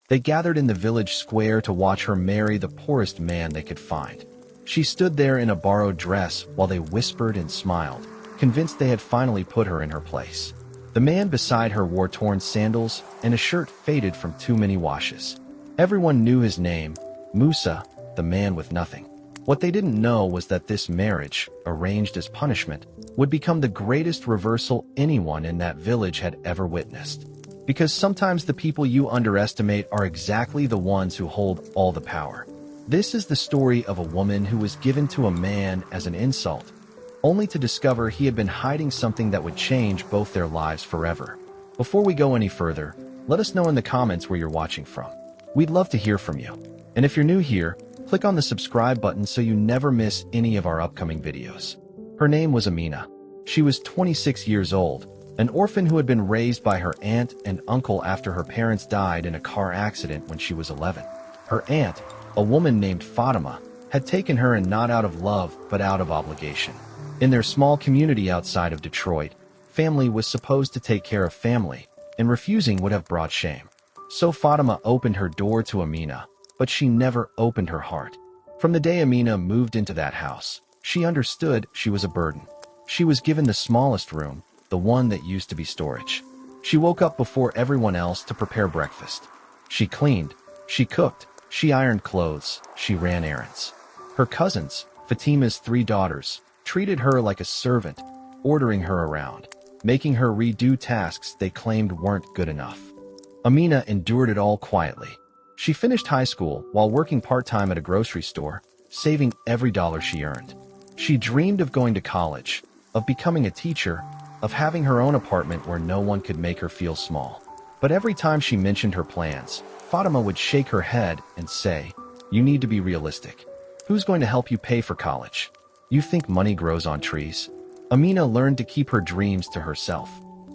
They gathered in the village square to watch her marry the poorest man they could find. She stood there in a borrowed dress while they whispered and smiled, convinced they had finally put her in her place. The man beside her wore torn sandals and a shirt faded from too many washes. Everyone knew his name, Musa, the man with nothing. What they didn't know was that this marriage, arranged as punishment, would become the greatest reversal anyone in that village had ever witnessed. Because sometimes the people you underestimate are exactly the ones who hold all the power. This is the story of a woman who was given to a man as an insult, only to discover he had been hiding something that would change both their lives forever. Before we go any further, let us know in the comments where you're watching from. We'd love to hear from you. And if you're new here, click on the subscribe button so you never miss any of our upcoming videos. Her name was Amina. She was 26 years old, an orphan who had been raised by her aunt and uncle after her parents died in a car accident when she was 11. Her aunt, a woman named Fatima, had taken her in not out of love but out of obligation. In their small community outside of Detroit, family was supposed to take care of family, and refusing would have brought shame. So Fatima opened her door to Amina, but she never opened her heart. From the day Amina moved into that house, she understood she was a burden. She was given the smallest room, the one that used to be storage. She woke up before everyone else to prepare breakfast. She cleaned, she cooked, she ironed clothes, she ran errands. Her cousins, Fatima's 3 daughters, treated her like a servant, ordering her around, making her redo tasks they claimed weren't good enough. Amina endured it all quietly. She finished high school while working part-time at a grocery store, saving every dollar she earned. She dreamed of going to college, of becoming a teacher, of having her own apartment where no one could make her feel small. But every time she mentioned her plans, Fatima would shake her head and say, "You need to be realistic. Who's going to help you pay for college? You think money grows on trees?" Amina learned to keep her dreams to herself.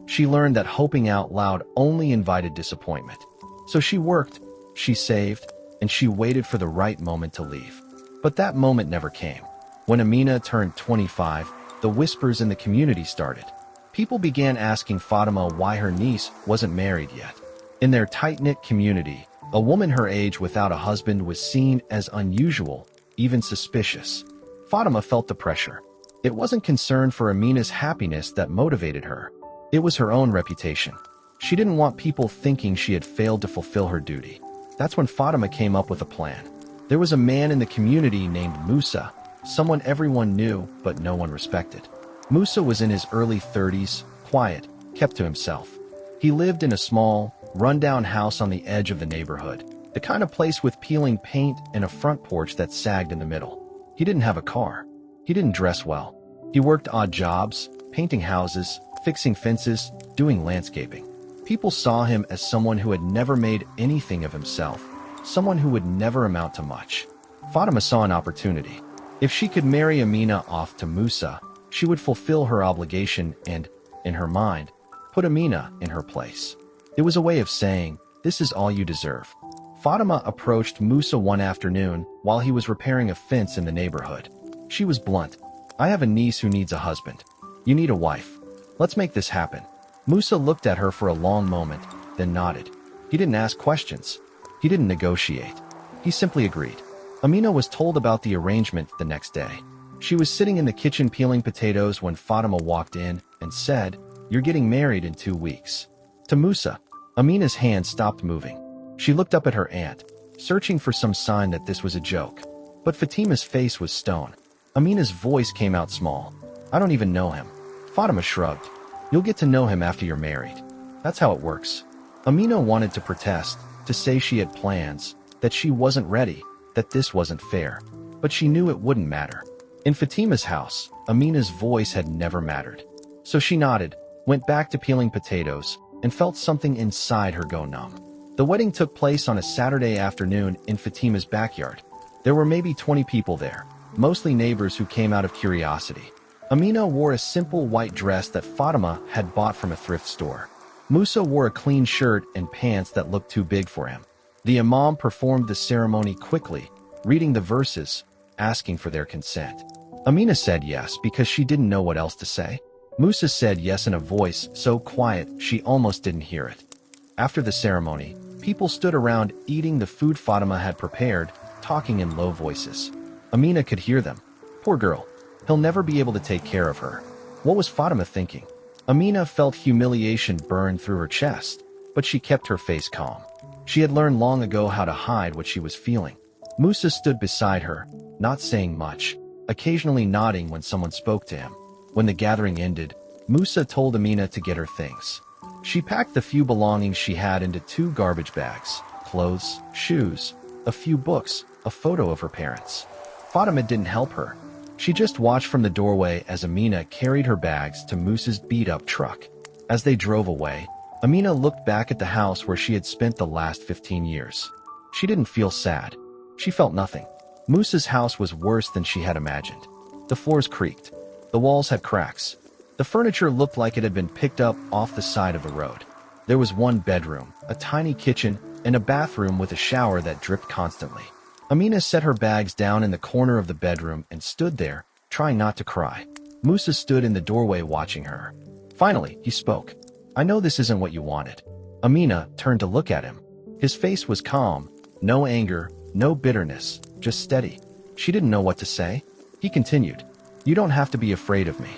She learned that hoping out loud only invited disappointment. So she worked, she saved, and she waited for the right moment to leave. But that moment never came. When Amina turned 25, the whispers in the community started. People began asking Fatima why her niece wasn't married yet. In their tight-knit community, a woman her age without a husband was seen as unusual, even suspicious. Fatima felt the pressure. It wasn't concern for Amina's happiness that motivated her. It was her own reputation. She didn't want people thinking she had failed to fulfill her duty. That's when Fatima came up with a plan. There was a man in the community named Musa, someone everyone knew but no one respected. Musa was in his early 30s, quiet, kept to himself. He lived in a small, run-down house on the edge of the neighborhood, the kind of place with peeling paint and a front porch that sagged in the middle. He didn't have a car. He didn't dress well. He worked odd jobs, painting houses, fixing fences, doing landscaping. People saw him as someone who had never made anything of himself, someone who would never amount to much. Fatima saw an opportunity. If she could marry Amina off to Musa, she would fulfill her obligation and, in her mind, put Amina in her place. It was a way of saying, "This is all you deserve." Fatima approached Musa one afternoon while he was repairing a fence in the neighborhood. She was blunt. "I have a niece who needs a husband. You need a wife. Let's make this happen." Musa looked at her for a long moment, then nodded. He didn't ask questions. He didn't negotiate. He simply agreed. Amina was told about the arrangement the next day. She was sitting in the kitchen peeling potatoes when Fatima walked in and said, "You're getting married in 2 weeks." To Musa, Amina's hand stopped moving. She looked up at her aunt, searching for some sign that this was a joke. But Fatima's face was stone. Amina's voice came out small. "I don't even know him." Fatima shrugged. "You'll get to know him after you're married. That's how it works." Amina wanted to protest, to say she had plans, that she wasn't ready, that this wasn't fair. But she knew it wouldn't matter. In Fatima's house, Amina's voice had never mattered. So she nodded, went back to peeling potatoes, and felt something inside her go numb. The wedding took place on a Saturday afternoon in Fatima's backyard. There were maybe 20 people there, mostly neighbors who came out of curiosity. Amina wore a simple white dress that Fatima had bought from a thrift store. Musa wore a clean shirt and pants that looked too big for him. The imam performed the ceremony quickly, reading the verses, asking for their consent. Amina said yes because she didn't know what else to say. Musa said yes in a voice so quiet she almost didn't hear it. After the ceremony, People stood around eating the food Fatima had prepared, talking in low voices. Amina could hear them. Poor girl. He'll never be able to take care of her. What was Fatima thinking? Amina felt humiliation burn through her chest, but she kept her face calm. She had learned long ago how to hide what she was feeling. Musa stood beside her, not saying much, occasionally nodding when someone spoke to him. When the gathering ended, Musa told Amina to get her things. She packed the few belongings she had into 2 garbage bags: clothes, shoes, a few books, a photo of her parents. Fatima didn't help her. She just watched from the doorway as Amina carried her bags to Musa's beat-up truck. As they drove away, Amina looked back at the house where she had spent the last 15 years. She didn't feel sad. She felt nothing. Musa's house was worse than she had imagined. The floors creaked. The walls had cracks. The furniture looked like it had been picked up off the side of the road. There was 1 bedroom, a tiny kitchen, and a bathroom with a shower that dripped constantly. Amina set her bags down in the corner of the bedroom and stood there, trying not to cry. Musa stood in the doorway watching her. Finally, he spoke. I know this isn't what you wanted. Amina turned to look at him. His face was calm, no anger, no bitterness, just steady. She didn't know what to say. He continued. You don't have to be afraid of me.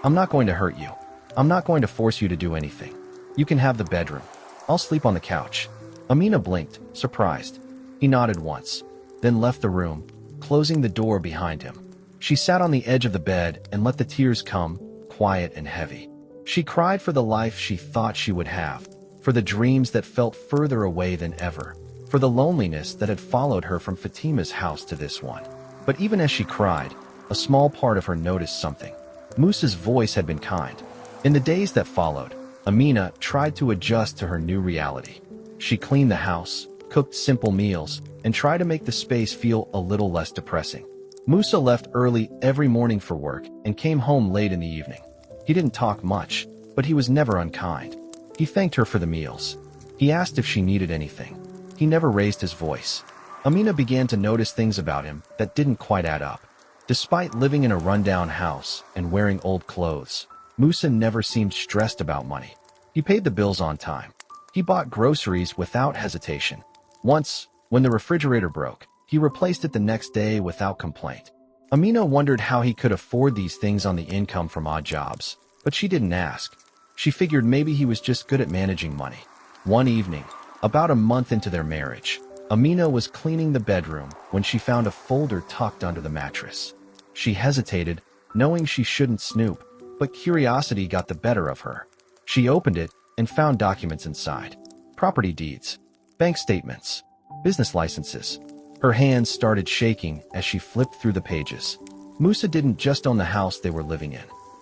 I'm not going to hurt you. I'm not going to force you to do anything. You can have the bedroom. I'll sleep on the couch. Amina blinked, surprised. He nodded once, then left the room, closing the door behind him. She sat on the edge of the bed and let the tears come, quiet and heavy. She cried for the life she thought she would have, for the dreams that felt further away than ever, for the loneliness that had followed her from Fatima's house to this one. But even as she cried, a small part of her noticed something. Musa's voice had been kind. In the days that followed, Amina tried to adjust to her new reality. She cleaned the house, cooked simple meals, and tried to make the space feel a little less depressing. Musa left early every morning for work and came home late in the evening. He didn't talk much, but he was never unkind. He thanked her for the meals. He asked if she needed anything. He never raised his voice. Amina began to notice things about him that didn't quite add up. Despite living in a rundown house and wearing old clothes, Musa never seemed stressed about money. He paid the bills on time. He bought groceries without hesitation. Once, when the refrigerator broke, he replaced it the next day without complaint. Amina wondered how he could afford these things on the income from odd jobs, but she didn't ask. She figured maybe he was just good at managing money. One evening, about a month into their marriage, Amina was cleaning the bedroom when she found a folder tucked under the mattress. She hesitated, knowing she shouldn't snoop, but curiosity got the better of her. She opened it and found documents inside. Property deeds, bank statements, business licenses. Her hands started shaking as she flipped through the pages. Musa didn't just own the house they were living in.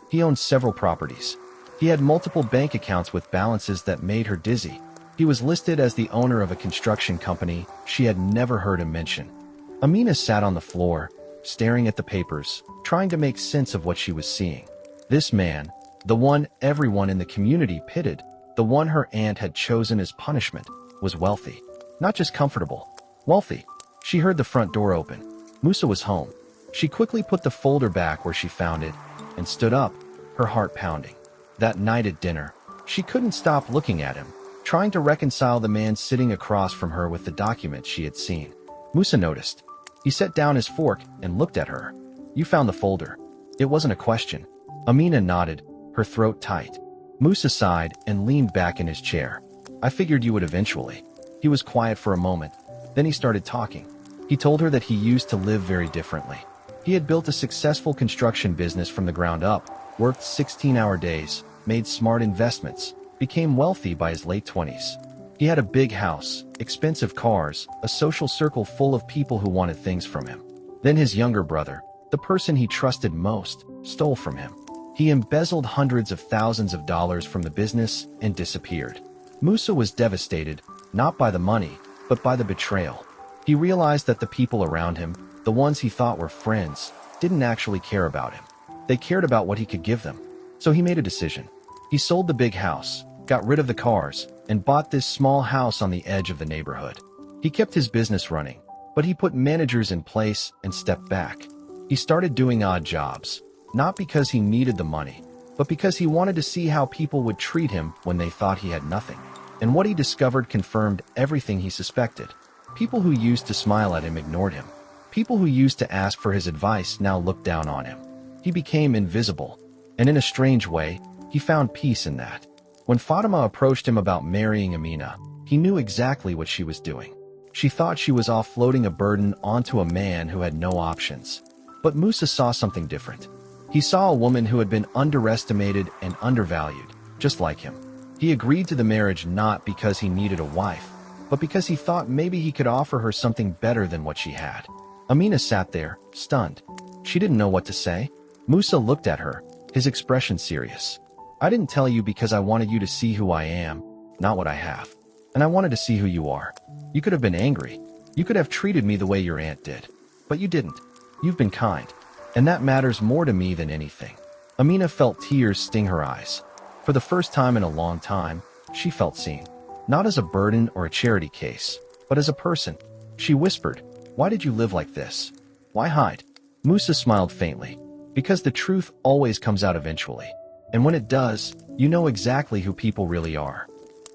He owned several properties. He had multiple bank accounts with balances that made her dizzy. He was listed as the owner of a construction company she had never heard him mention. Amina sat on the floor, staring at the papers, trying to make sense of what she was seeing. This man, the one everyone in the community pitied, the one her aunt had chosen as punishment, was wealthy. Not just comfortable, wealthy. She heard the front door open. Musa was home. She quickly put the folder back where she found it and stood up, her heart pounding. That night at dinner, she couldn't stop looking at him, trying to reconcile the man sitting across from her with the documents she had seen. Musa noticed. He set down his fork and looked at her. You found the folder. It wasn't a question. Amina nodded, her throat tight. Musa sighed and leaned back in his chair. I figured you would eventually. He was quiet for a moment. Then he started talking. He told her that he used to live very differently. He had built a successful construction business from the ground up, worked 16-hour days, made smart investments, became wealthy by his late 20s. He had a big house, expensive cars, a social circle full of people who wanted things from him. Then his younger brother, the person he trusted most, stole from him. He embezzled hundreds of thousands of dollars from the business and disappeared. Musa was devastated, not by the money, but by the betrayal. He realized that the people around him, the ones he thought were friends, didn't actually care about him. They cared about what he could give them. So he made a decision. He sold the big house, got rid of the cars, and bought this small house on the edge of the neighborhood. He kept his business running, but he put managers in place and stepped back. He started doing odd jobs, not because he needed the money, but because he wanted to see how people would treat him when they thought he had nothing. And what he discovered confirmed everything he suspected. People who used to smile at him ignored him. People who used to ask for his advice now looked down on him. He became invisible, and in a strange way, he found peace in that. When Fatima approached him about marrying Amina, he knew exactly what she was doing. She thought she was offloading a burden onto a man who had no options. But Musa saw something different. He saw a woman who had been underestimated and undervalued, just like him. He agreed to the marriage not because he needed a wife, but because he thought maybe he could offer her something better than what she had. Amina sat there, stunned. She didn't know what to say. Musa looked at her, his expression serious. I didn't tell you because I wanted you to see who I am, not what I have. And I wanted to see who you are. You could have been angry. You could have treated me the way your aunt did. But you didn't. You've been kind. And that matters more to me than anything. Amina felt tears sting her eyes. For the first time in a long time, she felt seen. Not as a burden or a charity case, but as a person. She whispered, "Why did you live like this? Why hide?" Musa smiled faintly. Because the truth always comes out eventually. And when it does, you know exactly who people really are.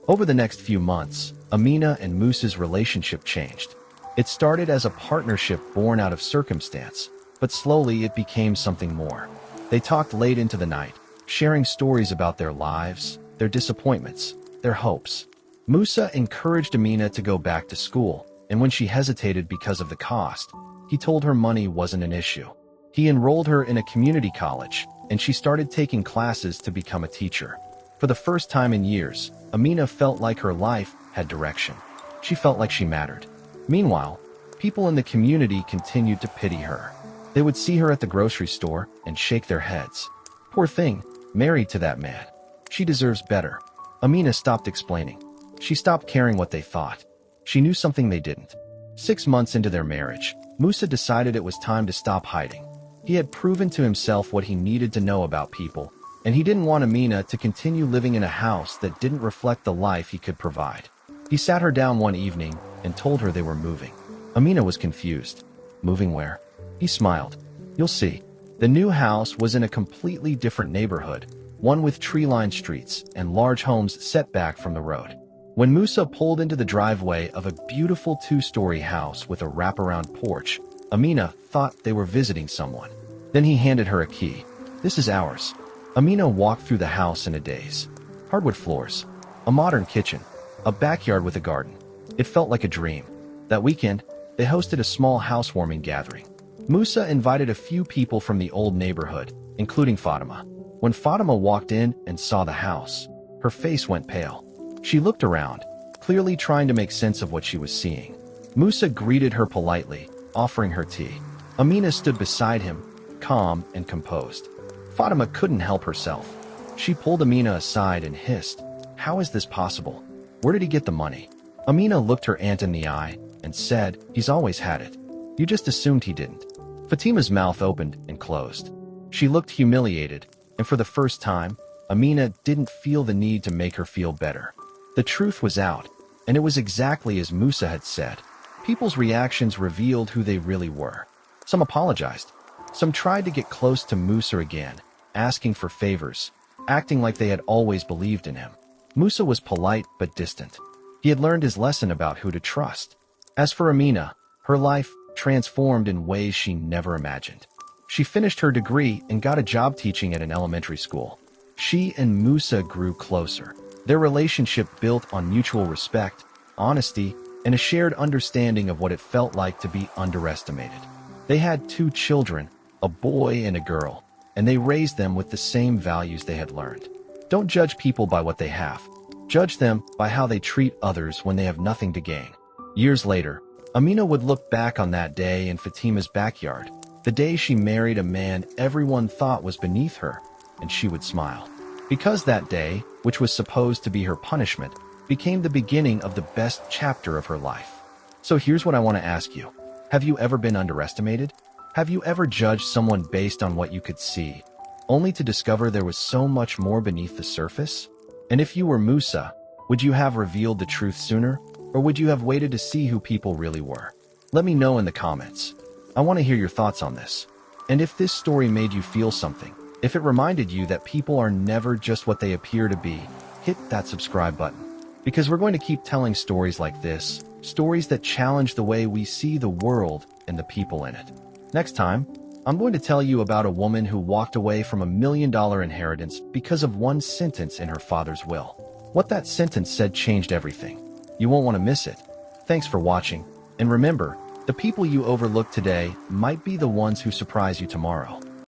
Over the next few months, Amina and Musa's relationship changed. It started as a partnership born out of circumstance, but slowly it became something more. They talked late into the night, sharing stories about their lives, their disappointments, their hopes. Musa encouraged Amina to go back to school, and when she hesitated because of the cost, he told her money wasn't an issue. He enrolled her in a community college, and she started taking classes to become a teacher. For the first time in years, Amina felt like her life had direction. She felt like she mattered. Meanwhile, people in the community continued to pity her. They would see her at the grocery store and shake their heads. Poor thing, married to that man. She deserves better. Amina stopped explaining. She stopped caring what they thought. She knew something they didn't. 6 months into their marriage, Musa decided it was time to stop hiding. He had proven to himself what he needed to know about people, and he didn't want Amina to continue living in a house that didn't reflect the life he could provide. He sat her down one evening and told her they were moving. Amina was confused. Moving where? He smiled. You'll see. The new house was in a completely different neighborhood, one with tree-lined streets and large homes set back from the road. When Musa pulled into the driveway of a beautiful 2-story house with a wraparound porch, Amina thought they were visiting someone. Then he handed her a key. This is ours. Amina walked through the house in a daze. Hardwood floors, a modern kitchen, a backyard with a garden. It felt like a dream. That weekend, they hosted a small housewarming gathering. Musa invited a few people from the old neighborhood, including Fatima. When Fatima walked in and saw the house, her face went pale. She looked around, clearly trying to make sense of what she was seeing. Musa greeted her politely, offering her tea. Amina stood beside him, calm and composed. Fatima couldn't help herself. She pulled Amina aside and hissed, "How is this possible? Where did he get the money?" Amina looked her aunt in the eye and said, "He's always had it. You just assumed he didn't." Fatima's mouth opened and closed. She looked humiliated, and for the first time, Amina didn't feel the need to make her feel better. The truth was out, and it was exactly as Musa had said. People's reactions revealed who they really were. Some apologized. Some tried to get close to Musa again, asking for favors, acting like they had always believed in him. Musa was polite but distant. He had learned his lesson about who to trust. As for Amina, her life transformed in ways she never imagined. She finished her degree and got a job teaching at an elementary school. She and Musa grew closer. Their relationship built on mutual respect, honesty, and a shared understanding of what it felt like to be underestimated. They had 2 children, a boy and a girl, and they raised them with the same values they had learned. Don't judge people by what they have. Judge them by how they treat others when they have nothing to gain. Years later, Amina would look back on that day in Fatima's backyard, the day she married a man everyone thought was beneath her, and she would smile. Because that day, which was supposed to be her punishment, became the beginning of the best chapter of her life. So here's what I want to ask you. Have you ever been underestimated? Have you ever judged someone based on what you could see, only to discover there was so much more beneath the surface? And if you were Musa, would you have revealed the truth sooner, or would you have waited to see who people really were? Let me know in the comments. I want to hear your thoughts on this. And if this story made you feel something, if it reminded you that people are never just what they appear to be, hit that subscribe button. because we're going to keep telling stories like this, stories that challenge the way we see the world and the people in it. Next time, I'm going to tell you about a woman who walked away from $1 million inheritance because of one sentence in her father's will. What that sentence said changed everything. You won't want to miss it. Thanks for watching, and remember, the people you overlook today might be the ones who surprise you tomorrow.